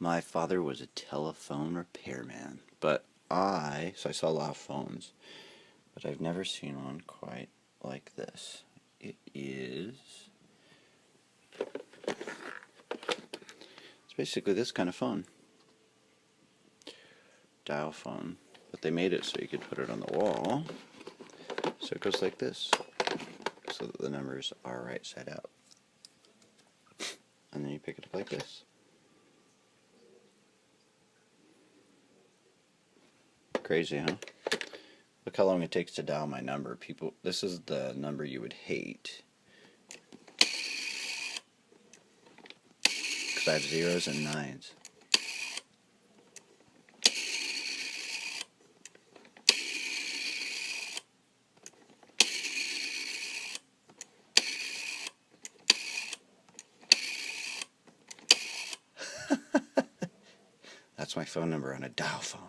My father was a telephone repairman, so I saw a lot of phones, but I've never seen one quite like this. It's basically this kind of phone. Dial phone. But they made it so you could put it on the wall. So it goes like this, so that the numbers are right side out. And then you pick it up like this. Crazy, huh? Look how long it takes to dial my number. People, this is the number you would hate. Because I have zeros and nines. That's my phone number on a dial phone.